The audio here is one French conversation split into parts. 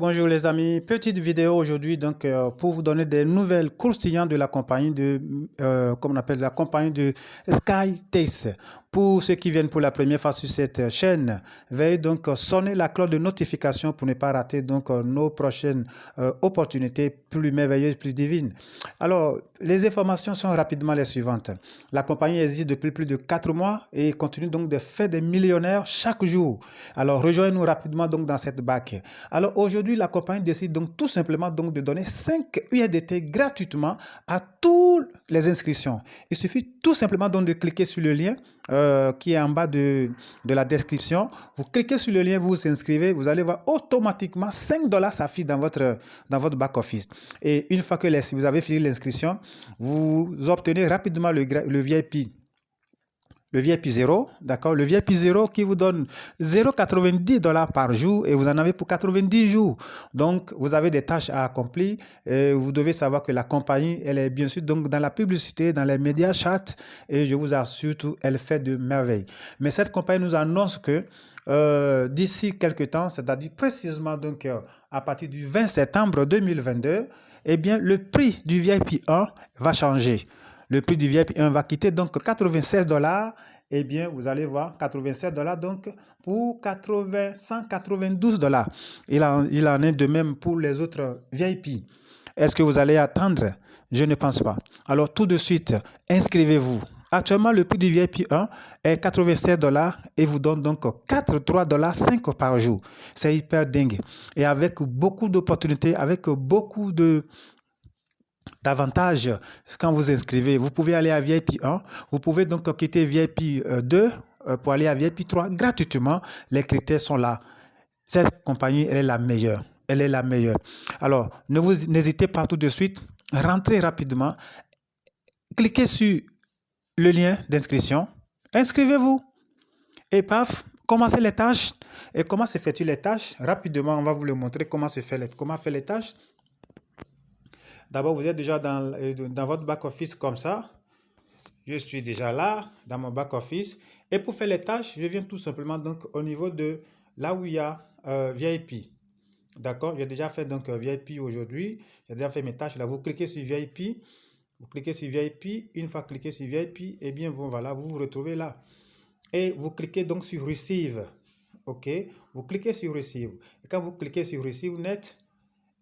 Bonjour les amis, petite vidéo aujourd'hui donc pour vous donner des nouvelles croustillantes de la compagnie de, comme on appelle la compagnie de SkyTaste. Pour ceux qui viennent pour la première fois sur cette chaîne, veuillez donc sonner la cloche de notification pour ne pas rater donc nos prochaines opportunités plus merveilleuses, plus divines. Alors, les informations sont rapidement les suivantes. La compagnie existe depuis plus de 4 mois et continue donc de faire des millionnaires chaque jour. Alors, rejoignez-nous rapidement donc dans cette bac. Alors, aujourd'hui, la compagnie décide donc tout simplement donc de donner 5 USDT gratuitement à toutes les inscriptions. Il suffit tout simplement donc de cliquer sur le lien qui est en bas de la description. Vous cliquez sur le lien, vous vous inscrivez, vous allez voir automatiquement 5 dollars s'affichent dans votre back-office. Et une fois que vous avez fini l'inscription, vous obtenez rapidement le VIP. Le VIP 0, d'accord? Le VIP 0 qui vous donne 0,90 dollars par jour et vous en avez pour 90 jours. Donc, vous avez des tâches à accomplir. Et vous devez savoir que la compagnie, elle est bien sûr donc dans la publicité, dans les médias chat et je vous assure, elle fait de merveilles. Mais cette compagnie nous annonce que d'ici quelques temps, c'est-à-dire précisément donc à partir du 20 septembre 2022, eh bien, le prix du VIP 1 va changer. Le prix du VIP 1 va quitter donc 96 dollars. Eh bien, vous allez voir 87 dollars donc pour 192 dollars. Il en est de même pour les autres VIP. Est-ce que vous allez attendre? Je ne pense pas. Alors, tout de suite, inscrivez-vous. Actuellement, le prix du VIP 1 est 87 dollars et vous donne donc 43 dollars 5 par jour. C'est hyper dingue. Et avec beaucoup d'opportunités, avec beaucoup d'avantages quand vous inscrivez. Vous pouvez aller à VIP 1, vous pouvez donc quitter VIP 2 pour aller à VIP 3 gratuitement. Les critères sont là. Cette compagnie, elle est la meilleure. Elle est la meilleure. Alors, n'hésitez pas tout de suite. Rentrez rapidement. Cliquez sur le lien d'inscription. Inscrivez-vous. Et paf, commencez les tâches. Et comment s'effectuent les tâches? Rapidement, on va vous le montrer comment faire les tâches. D'abord, vous êtes déjà dans votre back-office comme ça. Je suis déjà là, dans mon back-office. Et pour faire les tâches, je viens tout simplement donc au niveau de là où il y a VIP. D'accord? J'ai déjà fait donc VIP aujourd'hui. J'ai déjà fait mes tâches. Là, vous cliquez sur VIP. Vous cliquez sur VIP. Une fois cliqué sur VIP, eh bien, voilà, vous vous retrouvez là. Et vous cliquez donc sur Receive. OK? Vous cliquez sur Receive. Et quand vous cliquez sur Receive Net,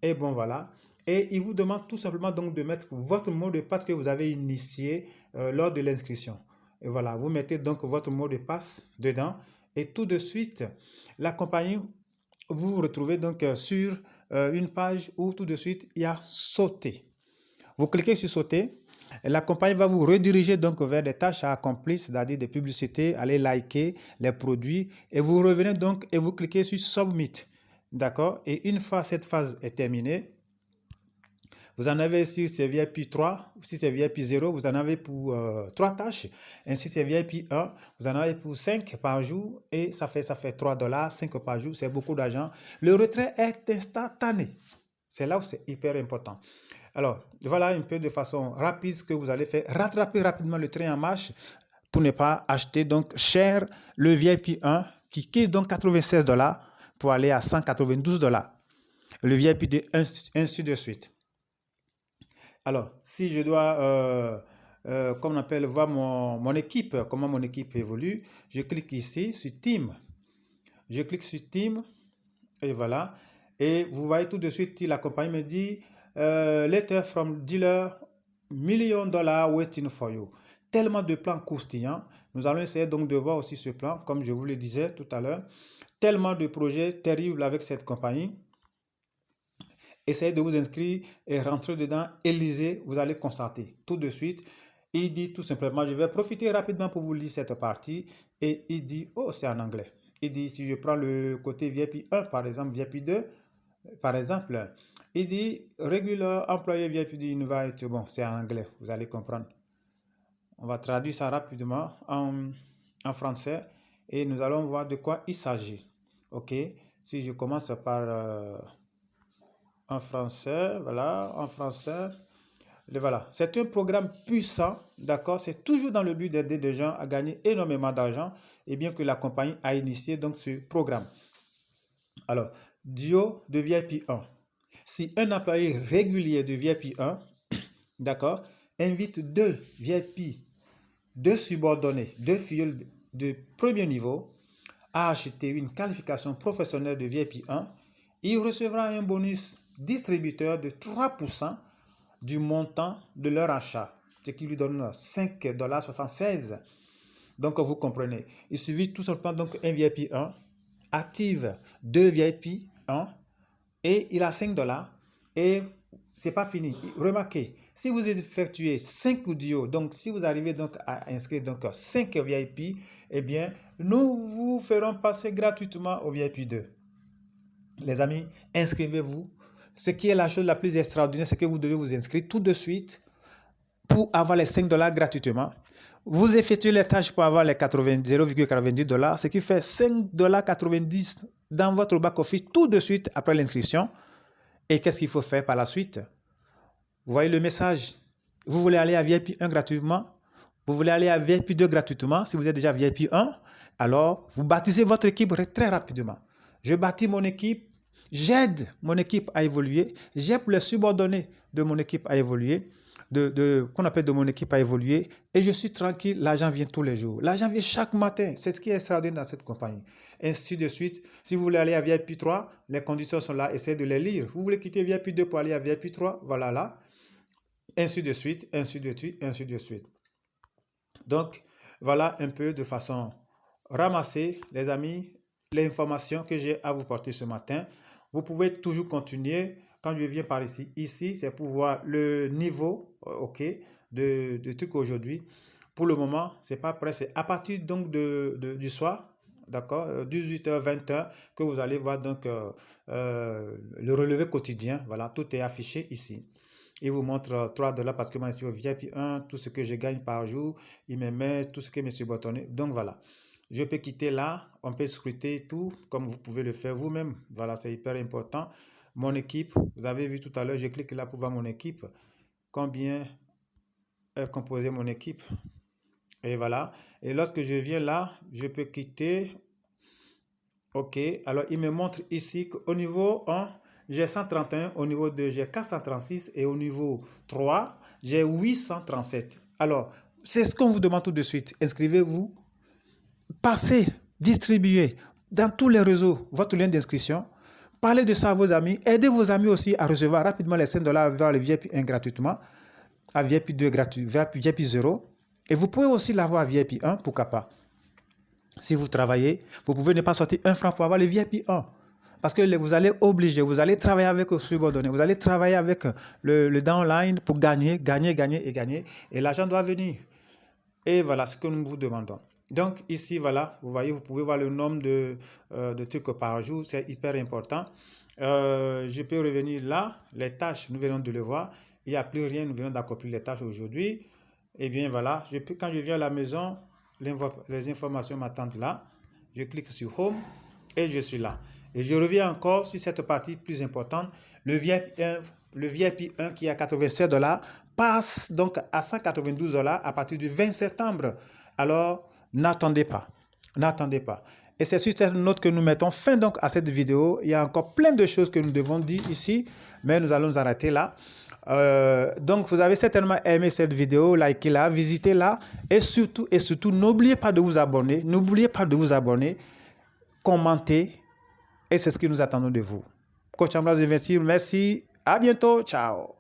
et bon, voilà. Et il vous demande tout simplement donc de mettre votre mot de passe que vous avez initié lors de l'inscription. Et voilà, vous mettez donc votre mot de passe dedans. Et tout de suite, la compagnie, vous vous retrouvez donc sur une page où tout de suite, il y a sauter. Vous cliquez sur sauter. Et la compagnie va vous rediriger donc vers des tâches à accomplir, c'est-à-dire des publicités, allez liker les produits. Et vous revenez donc et vous cliquez sur Submit. D'accord? Et une fois cette phase est terminée, vous en avez si c'est VIP 3, si c'est VIP 0, vous en avez pour 3 tâches. Et si c'est VIP 1, vous en avez pour 5 par jour. Et ça fait 3 dollars, 5 par jour, c'est beaucoup d'argent. Le retrait est instantané. C'est là où c'est hyper important. Alors, voilà un peu de façon rapide ce que vous allez faire. Rattrapez rapidement le train en marche pour ne pas acheter donc cher le VIP 1 qui quitte donc 96 dollars pour aller à 192 dollars. Le VIP 2, ainsi de suite. Alors, si je dois, comme on appelle, voir mon équipe, comment mon équipe évolue, je clique ici sur Team. Je clique sur Team et voilà. Et vous voyez tout de suite, la compagnie me dit Letter from dealer, $1 million waiting for you. Tellement de plans croustillants. Nous allons essayer donc de voir aussi ce plan, comme je vous le disais tout à l'heure. Tellement de projets terribles avec cette compagnie. Essayez de vous inscrire et rentrer dedans et lisez, vous allez constater tout de suite. Il dit tout simplement, je vais profiter rapidement pour vous lire cette partie. Et il dit, oh, c'est en anglais. Il dit, si je prends le côté VIP 1, par exemple, VIP 2, par exemple, il dit, regular employé VIP du invite. Bon, c'est en anglais, vous allez comprendre. On va traduire ça rapidement en français et nous allons voir de quoi il s'agit. OK? Si je commence par... en français, voilà, en français. Et voilà, c'est un programme puissant, d'accord? C'est toujours dans le but d'aider des gens à gagner énormément d'argent et bien que la compagnie a initié donc ce programme. Alors, duo de VIP 1. Si un employé régulier de VIP 1, d'accord, invite 2 VIP, 2 subordonnés, 2 filleuls de premier niveau à acheter une qualification professionnelle de VIP 1, il recevra un bonus distributeur de 3% du montant de leur achat, ce qui lui donne 5,76 $. Donc, vous comprenez, il suffit tout simplement donc un VIP 1, active 2 VIP 1 et il a 5 $. Et c'est pas fini. Remarquez, si vous effectuez 5 audios, donc si vous arrivez donc à inscrire donc 5 VIP, eh bien, nous vous ferons passer gratuitement au VIP 2. Les amis, inscrivez-vous. Ce qui est la chose la plus extraordinaire, c'est que vous devez vous inscrire tout de suite pour avoir les 5 $ gratuitement. Vous effectuez les tâches pour avoir les 0,90 $, ce qui fait 5,90 $ dans votre back-office tout de suite après l'inscription. Et qu'est-ce qu'il faut faire par la suite? Vous voyez le message. Vous voulez aller à VIP 1 gratuitement. Vous voulez aller à VIP 2 gratuitement. Si vous êtes déjà VIP 1, alors vous bâtissez votre équipe très rapidement. Je bâtis mon équipe. J'aide mon équipe à évoluer. J'aide les subordonnés de mon équipe à évoluer. Qu'on appelle de mon équipe à évoluer. Et je suis tranquille. L'argent vient tous les jours. L'argent vient chaque matin. C'est ce qui est extraordinaire dans cette compagnie. Ainsi de suite. Si vous voulez aller à VIP 3, les conditions sont là. Essayez de les lire. Vous voulez quitter VIP 2 pour aller à VIP 3, voilà là. Ainsi de suite, ainsi de suite, ainsi de suite. Donc, voilà un peu de façon ramassée, les amis, les informations que j'ai à vous porter ce matin. Vous pouvez toujours continuer. Quand je viens par ici, c'est pour voir le niveau, ok, de truc aujourd'hui. Pour le moment, c'est pas prêt. C'est à partir donc du soir, d'accord, 18h, 20h, que vous allez voir donc le relevé quotidien. Voilà, tout est affiché ici. Il vous montre 3 $ parce que moi, je suis au VIP 1, tout ce que je gagne par jour, il me met tout ce que mes subordonnés. Donc voilà, je peux quitter là, on peut scruter tout comme vous pouvez le faire vous-même. Voilà, c'est hyper important. Mon équipe, vous avez vu tout à l'heure, je clique là pour voir mon équipe. Combien est composée mon équipe? Et voilà. Et lorsque je viens là, je peux quitter. Ok, alors il me montre ici qu'au niveau 1, j'ai 131, au niveau 2, j'ai 436 et au niveau 3, j'ai 837. Alors, c'est ce qu'on vous demande tout de suite. Inscrivez-vous, passez, distribuez dans tous les réseaux votre lien d'inscription. Parlez de ça à vos amis. Aidez vos amis aussi à recevoir rapidement les 5 $ vers le VIP 1 gratuitement, à VIP 2 gratuit, VIP 0. Et vous pouvez aussi l'avoir à VIP 1, pourquoi pas. Si vous travaillez, vous pouvez ne pas sortir 1 franc pour avoir le VIP 1. Parce que vous allez obliger, vous allez travailler avec le subordonné, vous allez travailler avec le downline pour gagner. Et l'argent doit venir. Et voilà ce que nous vous demandons. Donc ici, voilà, vous voyez, vous pouvez voir le nombre de trucs par jour. C'est hyper important. Je peux revenir là. Les tâches, nous venons de le voir. Il n'y a plus rien, nous venons d'accomplir les tâches aujourd'hui. Et bien voilà, quand je viens à la maison, les informations m'attendent là. Je clique sur Home et je suis là. Et je reviens encore sur cette partie plus importante. Le VIP 1 qui est à 87 $ passe donc à 192 $ à partir du 20 septembre. Alors, n'attendez pas. N'attendez pas. Et c'est sur cette note que nous mettons fin donc à cette vidéo. Il y a encore plein de choses que nous devons dire ici, mais nous allons nous arrêter là. Donc, vous avez certainement aimé cette vidéo, likez-la, visitez-la et surtout, n'oubliez pas de vous abonner. N'oubliez pas de vous abonner, commentez et c'est ce que nous attendons de vous. Coach Ambroise Invincible, merci, à bientôt, ciao.